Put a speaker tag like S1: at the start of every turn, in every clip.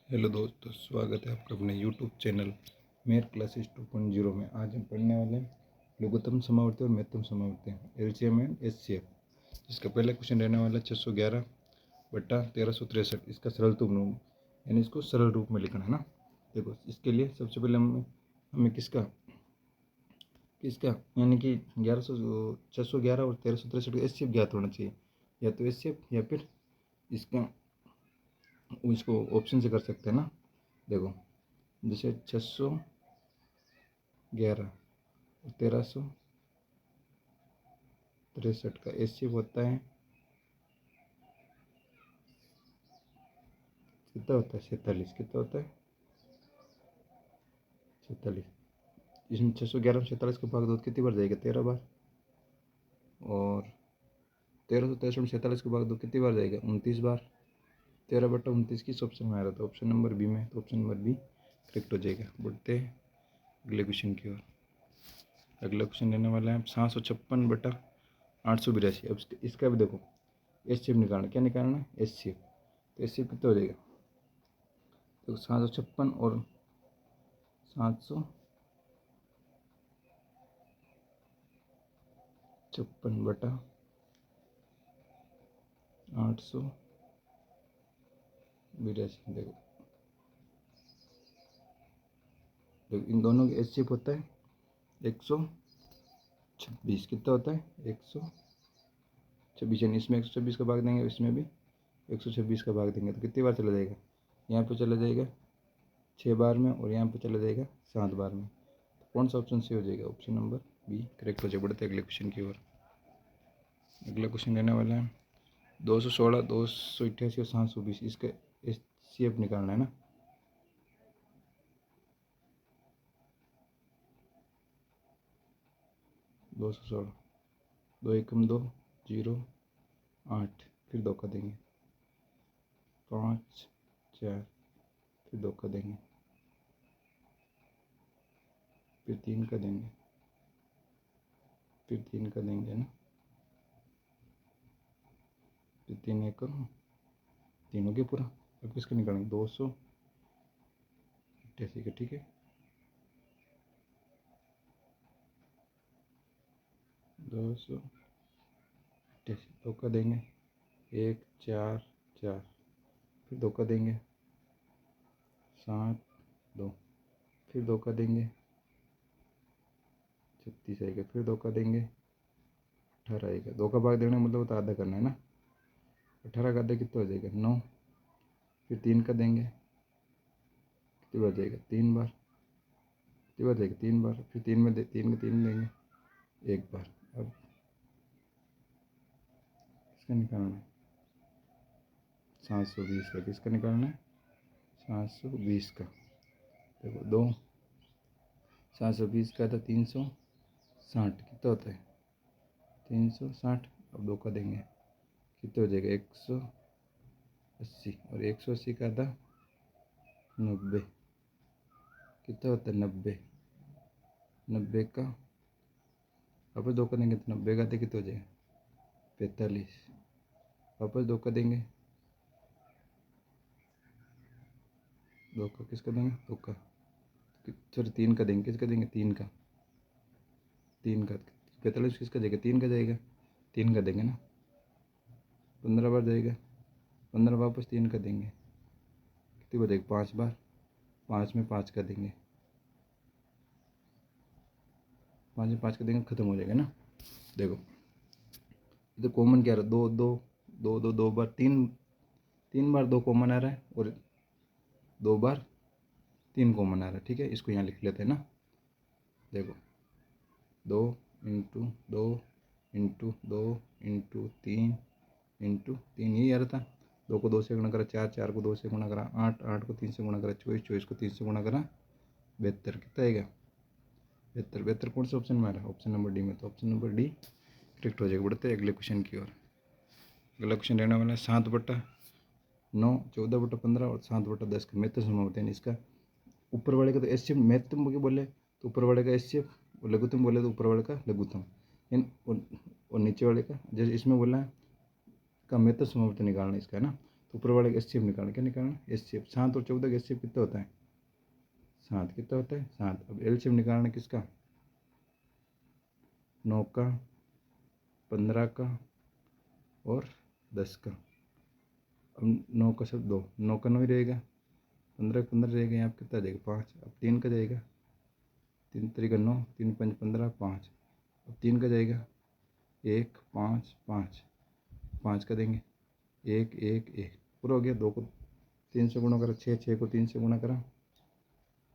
S1: Hello दोस्तों, स्वागत है आपका अपने यूट्यूब चैनल मेयर क्लासेस 2.0 में। आज हम पढ़ने वाले हैं लघुत्तम समावर्ती और महत्तम समावर्ती, एलसीएम एंड एचसीएफ। जिसका पहला क्वेश्चन रहने वाला है 611/1363। इसका सरल तुम रूप यानी इसको सरल रूप में लिखना है ना। देखो, इसके लिए सबसे पहले हमें किसका किसका यानी कि 611 और 1363 का एचसीएफ ज्ञात होना चाहिए। या तो एचसीएफ या फिर इसका इसको ऑप्शन से कर सकते हैं ना। देखो, जैसे 611 और 1363 का एचसीएफ होता है, कितना होता है 46। कितना होता है 46। इसमें 611 में 47 का भाग दो कितनी बार जाएगा, 13 बार। और 1363 में 47 का भाग दो कितनी बार जाएगा, 29 बार। 13/29 किस ऑप्शन में आ रहा था, ऑप्शन नंबर बी में, तो ऑप्शन नंबर बी करेक्ट हो जाएगा। बढ़ते हैं अगले क्वेश्चन की ओर। अगला क्वेश्चन लेने वाला है 756/882। अब इसका भी देखो, एचसीएफ निकालना। क्या निकालना है, एचसीएफ। तो एचसीएफ कितना हो जाएगा, तो 756 और 756/882। देखो देखो, इन दोनों का एचसीएफ होता है 126। कितना होता है 126। यानी इसमें 126 का भाग देंगे, इसमें भी 126 का भाग देंगे, तो कितनी बार चला जाएगा, यहाँ पे चला जाएगा 6 बार में, और यहाँ पे चला जाएगा 7 बार में। तो कौन सा ऑप्शन सही हो जाएगा, ऑप्शन नंबर बी करेक्ट हो जाएगा। बढ़ते अगले क्वेश्चन की ओर। अगला क्वेश्चन लेने वाला है 216, 288 और 720। इसका एचसीएफ निकालना है ना। दो सौ सोलह, 2 एकम 2, 0, 8, फिर 2 का देंगे, 5, 4, फिर 2 का देंगे, फिर 3 का देंगे, फिर 3 का देंगे ना, फिर 3 एकम 3 हो गया पूरा। अब किसका निकालेंगे, 288 का। ठीक है, 288, 2 का देंगे, 1, 4, 4, फिर 2 का देंगे, 7, 2, फिर 2 का देंगे, 36 आएगा, फिर 2 का देंगे, 18 आएगा। 2 का भाग देने का मतलब तो आधा करना है ना। 18 का आधा कितना हो जाएगा, 9, फिर 3 का देंगे, कितनी बार जाएगा, 3 बार। कितनी बार जाएगा, 3 बार। फिर 3 में 3 का 3 देंगे, 1 बार। अब किसका निकालना है, 720 का। किसका निकालना है, 720 का। देखो, 2 720 का था 360। कितना होता है 360। अब 2 का देंगे, कितना हो जाएगा 180। और 180 का था 90। कितना होता है 90। 90 का वापस 2 का देंगे, तो 90 का कितना हो जाएगा 45। वापस 2 का देंगे, 2 का किसका देंगे, 2 का सॉरी 3 का देंगे। किसका देंगे, 3 का। 3 का 45 किसका जाएगा, 3 का जाएगा। 3 का देंगे ना, 15 बार जाएगा। 15 वापस 3 का देंगे, कितनी बार जाएगा, 5 बार। 5 में 5 का देंगे, 5 में 5 का देंगे, खत्म हो जाएगा ना। देखो, इधर कॉमन क्या रहा, 2 2 2 2 2 बार, 3 बार 2 कॉमन आ रहा है, और 2 बार 3 कॉमन आ रहा है। ठीक है, इसको यहाँ लिख लेते हैं ना। देखो, 2 इंटू 2 इंटू 2 इंटू 3 इंटू 3, यही आ रहा था। 2 को 2 से गुणा करा 4, 4 को 2 से गुणा करा 8, 8 को 3 से गुणा करा 24, 24 को 3 से गुणा करा 72। कितना आएगा 72। 72 कौन से ऑप्शन में आ रहा है, ऑप्शन नंबर डी में। तो ऑप्शन नंबर डी करेक्ट हो जाएगा। बढ़ते हैं अगले क्वेश्चन की ओर। अगला क्वेश्चन रहने वाला है 7/9, 14/15 और 7/10 का महत्तम समावर्ती। यानी इसका ऊपर वाले का तो एचसीएफ महत्तम के बोले तो ऊपर वाले का एचसीएफ, और लघुत्तम बोले तो ऊपर वाले का लघुत्तम। और नीचे वाले का, जैसे इसमें बोला है का महत्तम समावर्ती निकालना इसका है ना। ऊपर वाले का एचसीएफ निकालना, क्या निकालना, एचसीएफ। 7 और 14 का एचसीएफ कितना होता है, 7 कितना होता है 7। अब एलसीएम निकालना किसका, 9 का, 15 का और 10 का। अब 9 का सब 2, 9 का 9 ही रहेगा, 15 का 15 रहेगा, यहाँ पर कितना जाएगा 5। अब 3 का जाएगा, 3 तरीका 9, 3 5 15, 5। अब 3 का जाएगा 1 5 5, 5 का देंगे 1 1 1, पूरा हो गया। 2 को 3 से गुणा करा, 6 6 को 3 से गुणा करा,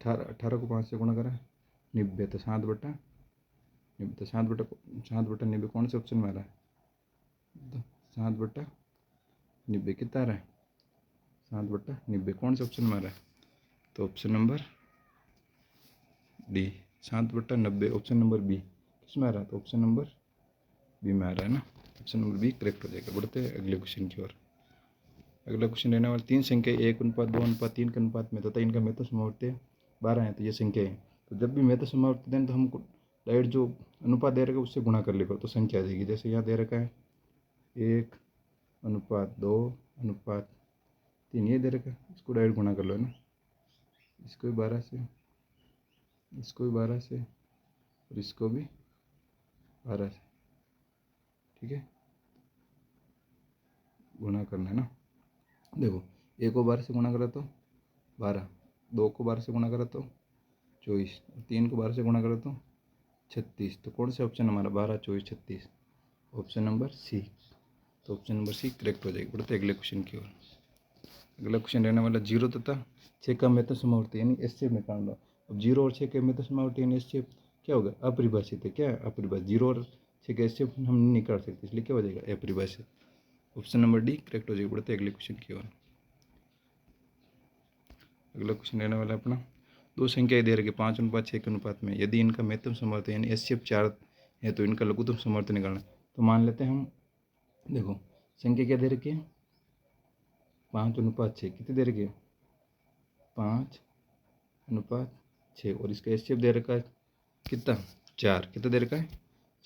S1: 18 18 को 5 से गुणा करा, 90। तो 7 बटा 90, तो 7 बटा 90 कौन से ऑप्शन में आ रहा है, तो 7 बटा 90 कितना आ रहा है, 7 बटा 90 कौन से ऑप्शन में आ रहा है, तो ऑप्शन नंबर डी, 7 बटा 90 ऑप्शन नंबर बी किस में आ रहा है, तो ऑप्शन नंबर बी में आ रहा है ना, ऑप्शन नंबर बी करेक्ट हो जाएगा। बढ़ते हैं अगले क्वेश्चन की ओर। अगला क्वेश्चन रहने वाला 3 संख्या 1:2:3 के अनुपात में तथा इनका मेथड समावर्ती 12 है। तो ये संख्या है, तो जब भी मेथड समावर्ती दें तो हमको डायरेक्ट जो अनुपात दे रखा है उससे गुणा कर लेगा तो संख्या आ जाएगी। जैसे यहाँ दे रखा है 1:2:3 ये दे रखा है, इसको डायरेक्ट गुणा कर लो है ना, इसको भी 12 से, इसको भी 12 से और इसको भी 12 से, ठीक है, गुणा करना है ना। देखो 1 को 12 से गुणा करा तो 12, 2 को 12 से गुणा करा तो 24, 3 को 12 से गुणा करा तो 36। तो कौन सा ऑप्शन हमारा 12 24 36, ऑप्शन नंबर सी। तो ऑप्शन नंबर सी करेक्ट हो जाएगी। बढ़ते अगले क्वेश्चन की ओर। अगला क्वेश्चन रहने वाला 0 तथा 6 का मेथड समावर्ती यानी एचसीएफ निकाल लो। अब 0 और 6 के मेथड समावर्ती यानी एचसीएफ क्या होगा, अपरिभाषित है। क्या अपरिभाषित, 0 और 6 का एचसीएफ हम नहीं निकाल सकते, इसलिए क्या हो जाएगा अपरिभाषित। ऑप्शन नंबर डी करेक्ट हो जाएगा। बढ़ते अगले क्वेश्चन की ओर। अगला क्वेश्चन रहने वाला अपना, दो संख्याएं दे रखी 5:6 के अनुपात में, यदि इनका महत्तम समवर्त यानी एचसीएफ 4 है तो इनका लघुत्तम समवर्त निकालना। तो मान लेते हैं हम, देखो संख्या क्या दे रखी है 5:6, कितनी दे रखी है 5:6 और इसका एचसीएफ दे रखा है कितना 4, कितना दे रखा है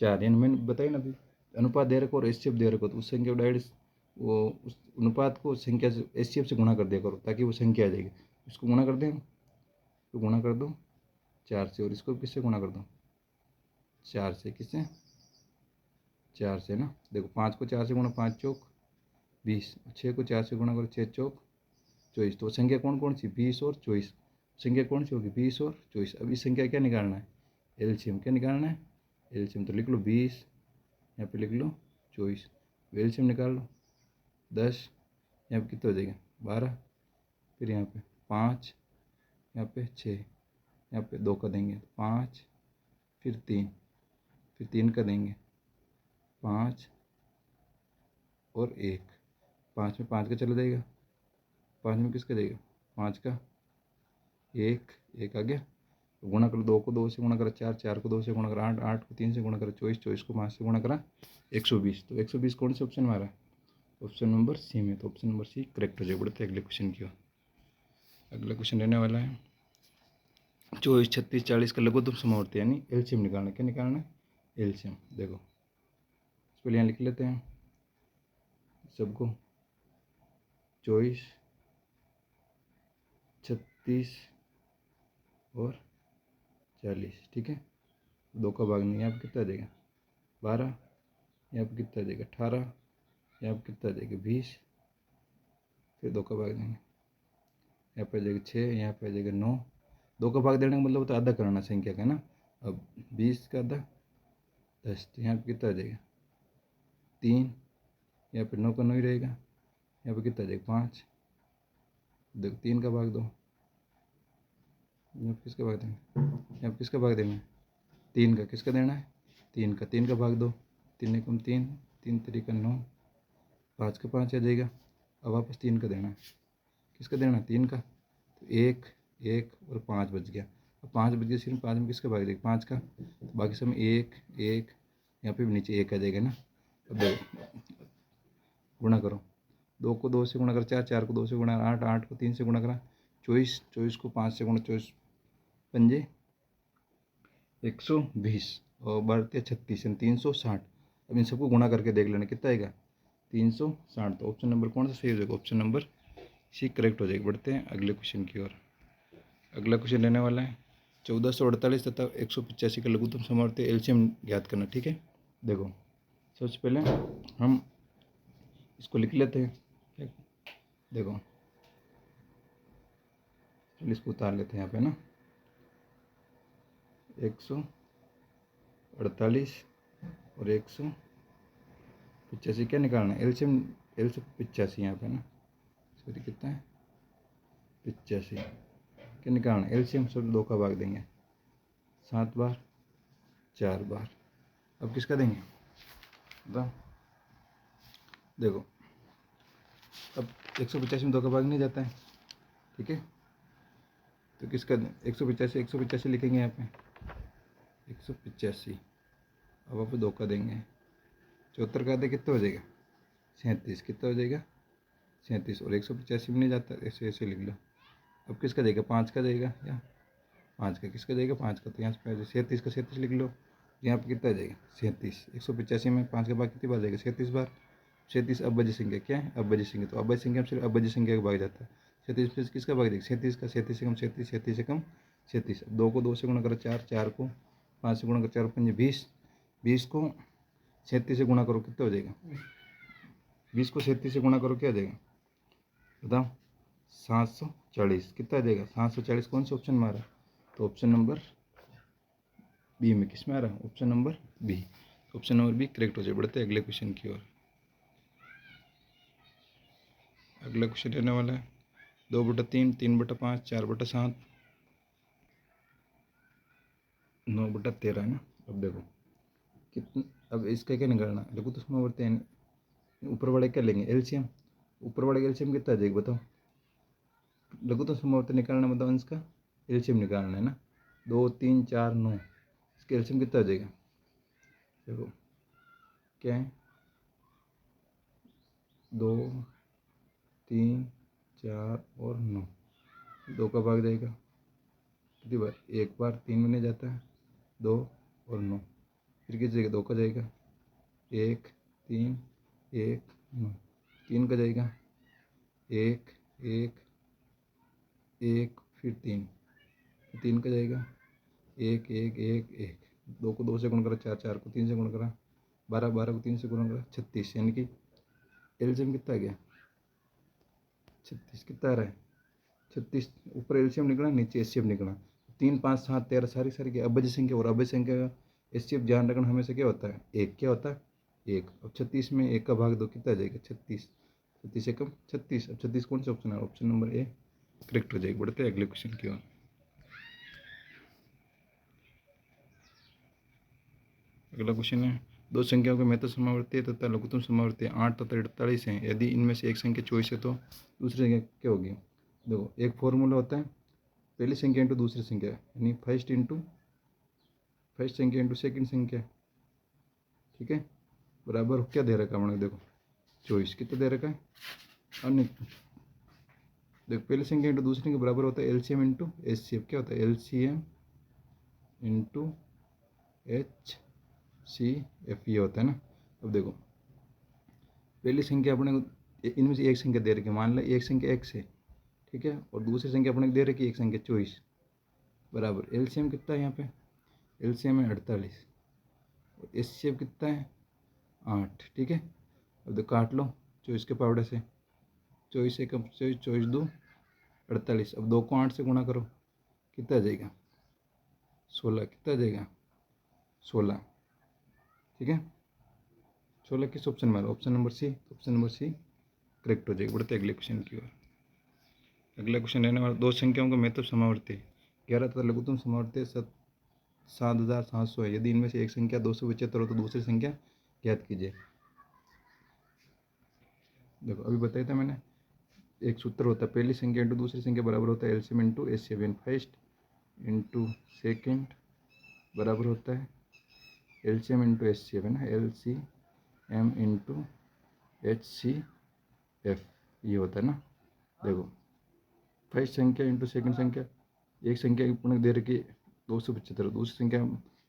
S1: 4। यानी मैंने बताया ना अभी, अनुपात दे रखा और एचसीएफ दे रखा तो उस संख्या को डायरेक्ट वो उस अनुपात को संख्या से एचसीएफ से गुणा कर दिया करो ताकि वो संख्या आ जाएगी। इसको गुणा कर दें, तो गुणा कर दो 4 से और इसको किससे गुणा कर दो 4 से, किससे 4 से ना। देखो 5 को 4 से गुणा 5 चौक 20, 6 को 4 से गुणा करो 6 चौक 24। तो संख्या कौन कौन सी 20 और 24, संख्या कौन सी होगी 20 और 24। अब इस संख्या क्या निकालना है एलसीएम, क्या निकालना है एलसीएम। तो लिख लो 20, यहाँ पे लिख लो 24, एलसीएम निकाल लो 10, यहाँ पे कितना हो जाएगा 12, फिर यहाँ पे 5, यहाँ पे 6, यहाँ पे 2 का देंगे 5, फिर 3, फिर 3 का देंगे 5 और 1, 5 में 5 का चला जाएगा, 5 में किसका जाएगा 5 का 1 1 आ गया। तो गुणा करो 2 को 2 से गुणा करा 4, 4 को 2 से गुणा करा 8, 8 को 3 से गुणा करा 24, 24 को 5 से गुणा करा 120। तो 120 कौन से ऑप्शन में आ रहा है ऑप्शन नंबर सी में। तो ऑप्शन नंबर सी करेक्ट हो जाएगा। बढ़ते अगले क्वेश्चन की ओर। अगला क्वेश्चन रहने वाला है 24 36 40 का लघुत्तम समवर्ती यानी एलसीएम निकालना। क्या निकालना है एलसीएम। देखो इसको यहाँ लिख लेते हैं सबको 24 36 और 40, ठीक है। 2 का भाग नहीं, यहाँ पर कितना आ जाएगा 12, यहाँ पर कितना आ जाएगा 18, यहाँ पर कितना आ जाएगा 20, फिर 2 का भाग देंगे, यहाँ पे आ जाएगा 6, यहाँ पे आ जाएगा 9। 2 का भाग देने का मतलब तो आधा करना संख्या का ना। अब 20 का आधा 10, तो यहाँ पे कितना आ जाएगा 3, यहाँ पे 9 का 9 ही रहेगा, यहाँ पे कितना आ जाएगा 5। देखो 3 का भाग दो, यहाँ पे किसका भाग देंगे, यहाँ पे किसका भाग देना है 3 का, किसका देना है 3 का, 3 का भाग दो, 3 एकम 3, 3 तरीका 9, 5 का 5 आ जाएगा। अब वापस 3 का देना है, किसका देना है 3 का, तो 1 1 और 5 बच गया। अब 5 बच गया, सिर्फ 5 में किसका भाग देगा 5 का, तो बाकी सब में 1 1, यहाँ पे भी नीचे 1 आ जाएगा ना। अब देखो गुणा करो, 2 को 2 से गुणा करा 4, 4 को 2 से गुणा 8, 8 को 3 से गुणा करा 24, 24 को 5 से गुणा 24 पंजे 120 और बढ़ते 36 360। अब इन सबको गुणा करके देख लेना कितना आएगा 360। तो ऑप्शन नंबर कौन सा सही हो जाएगा? ऑप्शन नंबर सी करेक्ट हो जाएगी। बढ़ते हैं अगले क्वेश्चन की ओर। अगला क्वेश्चन रहने वाला है 1448 तथा 185 का लघुत्तम समावर्ती एलसीएम ज्ञात करना। ठीक है, देखो सबसे पहले हम इसको लिख लेते हैं। देखो चलिए इसको उतार लेते हैं यहाँ पे ना। 148 और 185 क्या निकालना है? एलसीएम 85 यहाँ पे ना, सॉरी कितना है? 85 क्या निकालना है? एलसीएम सब 2 का भाग देंगे 7 बार 4 बार। अब किसका देंगे बताओ? देखो अब 185 में 2 का भाग नहीं जाता है, ठीक है, तो किसका 185 लिखेंगे यहाँ पे 185। अब आप 2 का देंगे 74 का दे कितना हो जाएगा? 37। कितना हो जाएगा? 37। और 185 में नहीं जाता, ऐसे ऐसे लिख लो। अब किसका जाएगा? 5 का जाएगा या 5 का? किसका जाएगा? 5 का। तो यहाँ से 37 का 37 लिख लो। यहाँ पे कितना जाएगा? 37। 185 में 5 के बाद कितनी बार जाएगा? 37 बार। 37 अबज संख्या क्या है? अबज संख्या। तो अबज संख्या में सिर्फ अबज संख्या का भाग जाता है। 37 पे किसका भाग देगा? 37 का। 37 से कम 37, 37 से कम 37। 2 को 2 से गुणा करो 4, 4 को 5 से गुणा करो 4 5 20, 20 को 37 से गुणा करो कितना हो जाएगा? 20 को 37 से गुणा करो क्या आ जाएगा बताओ? 740। कितना आ जाएगा? 740 कौन से ऑप्शन में आ रहा है? तो ऑप्शन नंबर बी में। किस में आ रहा है? Option number B. Option number B correct हो जाए। बढ़ते हैं अगले क्वेश्चन की ओर। अगला क्वेश्चन रहने वाला है 2/3, 3/5, 4/7, 9/13 है ना। अब देखो कितना, अब इसका क्या निकालना? देखो तो उसमें बोलते हैं ऊपर वाले क्या लेंगे? एलसीएम। ऊपर वाले एलसीएम कितना आ जाएगा बताओ? लघु तो समावर्ती निकालना मतलब इसका एलसीएम निकालना है ना। 2 3 4 9, इसका एलसीएम कितना आ जाएगा? देखो क्या है? 2 3 4 और 9, 2 का भाग जाएगा कितनी बार? 1 बार। 3 में नहीं जाता है, 2 और 9। फिर किस जाएगा? 2 का जाएगा 1 3 1 9। 3 का जाएगा 1 1 1, फिर 3, 3 का जाएगा 1 1 1 1। 2 को 2 से गुण करा 4, 4 को 3 से गुण करा 12, 12 को 3 से गुण करा 36। यानी कि एलसीएम कितना आ गया? 36। कितना आ रहा है? 36। ऊपर एलसीएम निकला, नीचे एचसीएफ निकला। 3 5 7 13 सारी सारी क्या? अबज संख्या। और अबज संख्या का एचसीएफ ध्यान रखना हमेशा क्या होता है? 1। क्या होता है? 1। अब 36 में 1 का भाग दो कितना आ जाएगा? 36। 36 से कम 36। अब 36 कौन सा ऑप्शन है? ऑप्शन नंबर ए करेक्ट हो जाएगी। बढ़ते हैं अगले क्वेश्चन की ओर। अगला क्वेश्चन है 2 संख्याओं के महत्व समावर्ती है तथा लघुत्तम समावर्ती 8 तथा 48 है। यदि इनमें से एक संख्या 24 है तो दूसरी संख्या क्या होगी? देखो एक फॉर्मूला होता है, पहली संख्या इंटू दूसरी संख्या, यानी फर्स्ट संख्या इंटू सेकंड संख्या। ठीक है, बराबर क्या दे रखा है हमने? देखो 24 कितना दे रखा है? अन्य देखो पहली संख्या इंटू दूसरी के बराबर होता है एलसीएम इंटू एचसीएफ। क्या होता है? LCM into H C F, ये होता है ना। अब देखो पहली संख्या अपने को इनमें से एक संख्या दे रखी है, मान लो एक संख्या x है, ठीक है, और दूसरी संख्या अपने को दे रखी है एक संख्या 24, बराबर एलसीएम कितना है यहाँ पे? एलसीएम है 48 और एचसीएफ कितना है? 8। ठीक है, अब तो काट लो 24 के पावड़े से। 24 से कम 24, 24 2 48। अब 2 को 8 से गुणा करो कितना आ जाएगा? 16। कितना आ जाएगा? 16। ठीक है, 16 किस ऑप्शन में? Option number C. Option number C correct हो जाएगी। बढ़ते अगले क्वेश्चन की ओर। अगला क्वेश्चन रहने वाला 2 संख्याओं का महत्व समावर्ती 11 तथा लघुत्तम समावर्ती 7700 है। यदि इनमें से एक संख्या 275 हो तो दूसरी संख्या ज्ञात कीजिए। देखो अभी बताया था मैंने, एक सूत्र होता है, पहली संख्या इंटू दूसरी संख्या बराबर होता है LCM into HCF. First into second बराबर होता है एलसीएम इंटू एचसीएफ, है ना, एलसीएम इंटू एचसीएफ, ये होता है ना। देखो फर्स्ट संख्या इंटू सेकंड संख्या, एक संख्या अपने दे रखी 275, दूसरी संख्या,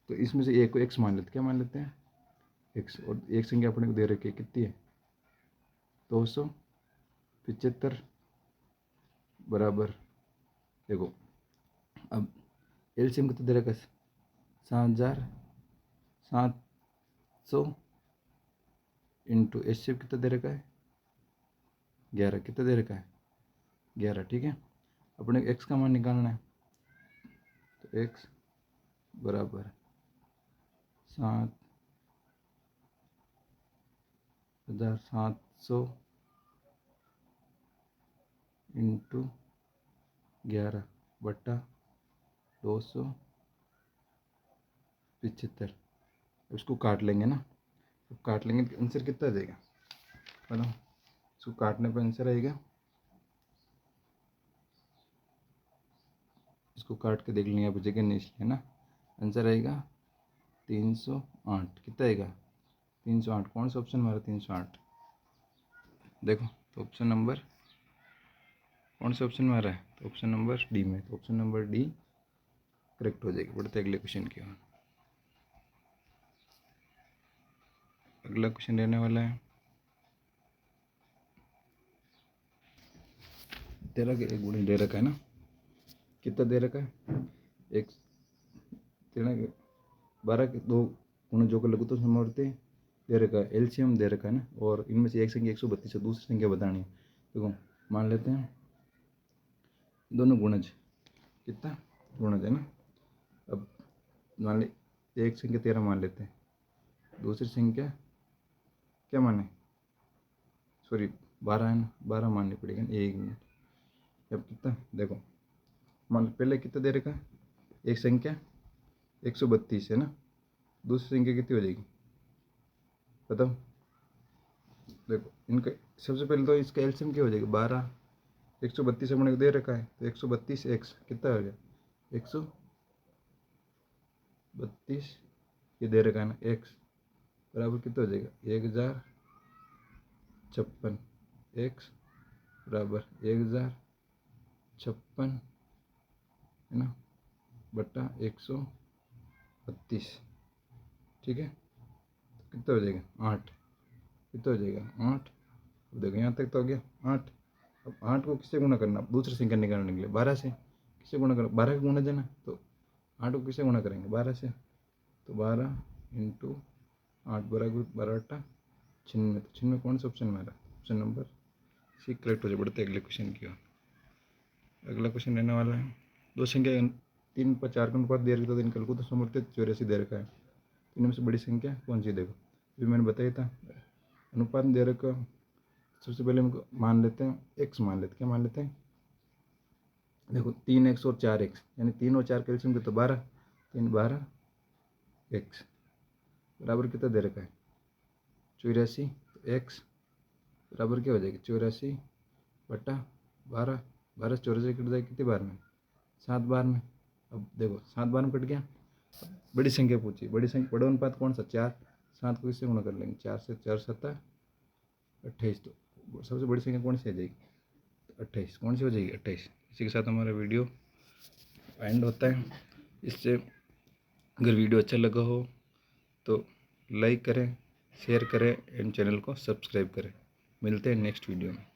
S1: तो इसमें से एक को एक्स मान लेते, क्या मान लेते हैं? एक्स। और एक संख्या अपने को दे रखी है कितनी है? 275 बराबर, देखो अब एलसीएम कितना दे रखा है, 7700 इंटू एचसीएफ कितना दे रखा है, 11, कितना दे रखा है, 11। ठीक है, अपने एक्स का मान निकालना है, तो एक्स बराबर 7700 इंटू 11 बट्टा 275। उसको काट लेंगे ना, तो काट लेंगे तो आंसर कितना आ जाएगा बताओ, इसको काटने पर आंसर आएगा, इसको काट के देख लेंगे, यहाँ पर जगह नहीं इसलिए ना, आंसर आएगा 308। कितना आएगा 308। कौन सा ऑप्शन हमारा 308, देखो तो ऑप्शन नंबर, कौन सा ऑप्शन में आ रहा है, तो ऑप्शन नंबर डी में, तो ऑप्शन नंबर डी करेक्ट हो जाएगी। बढ़ते अगले क्वेश्चन की ओर। अगला क्वेश्चन रहने वाला है 13 के 1 गुणे दे रखा है ना, कितना दे रखा है, एक 13 के 12 के 2 गुणे जो कर लघुत्तम समवर्ती दे रखा है, एलसीएम दे रखा है ना, और इनमें से एक संख्या 132 है, दूसरी संख्या बतानी है। देखो मान लेते हैं दोनों गुणज, कितना गुणज है ना, अब मान ले एक संख्या 13 मान लेते हैं, दूसरी संख्या क्या माने, सॉरी 12 है ना, 12 माननी पड़ेगी ना, 1 मिनट। अब कितना देखो, मान पहले कितना दे रखा है, एक संख्या 132 है ना, दूसरी संख्या कितनी हो जाएगी बताओ, देखो इनका सबसे पहले तो इसका एलसीएम क्या हो जाएगा, 12 132 अपने को दे रखा है, तो 132 एक्स कितना हो गया, 132 ये दे रखा है ना, एक्स बराबर कितना हो जाएगा, 1056 एक्स बराबर 1056 है ना बट्टा 132। ठीक है, कितना हो जाएगा 8, कितना हो जाएगा 8। अब देखो यहाँ तक तो हो गया 8। अब 8 को किससे गुणा करना, दूसरी संख्या निकालने के लिए 12 से, किससे गुणा करना, 12 का गुणा देना, तो 8 को किससे गुणा करेंगे 12 से, तो 12 इंटू 8 बराबर 12 8 96। तो 96 कौन सा ऑप्शन में आ रहा है, ऑप्शन नंबर सी करेक्ट हो जाए। बढ़ते अगले क्वेश्चन की ओर। अगला क्वेश्चन रहने वाला है, दो संख्या 3 पर 4 का अनुपात दे रखा था, इनका लघुत्तम समवर्ती 84 दे रखा है, इनमें से बड़ी संख्या कौन सी, देखो अभी मैंने बताया था अनुपात दे रखा, सबसे पहले इनको मान लेते हैं एक्स मान लेते, क्या मान लेते हैं, देखो 3x और 4x, यानी 3 और 4 कैल्शियम के तो 12, 3 12 एक्स बराबर कितना दे रखा है 84। तो एक्स बराबर क्या हो जाएगा 84 बटा 12, 12 से 84 कट जाएगा कितनी बार में, 7 बार में। अब देखो 7 बार में कट गया, बड़ी संख्या पूछी, बड़ी संख्या बड़ा अनुपात कौन सा 4, 7 को किससे गुणा कर लेंगे, 4 से 4 7 28। तो सबसे बड़ी संख्या कौन सी आ जाएगी, 28 कौन सी हो जाएगी 28। इसी के साथ हमारा वीडियो एंड होता है। इससे अगर वीडियो अच्छा लगा हो तो लाइक करें, शेयर करें एंड चैनल को सब्सक्राइब करें। मिलते हैं नेक्स्ट वीडियो में।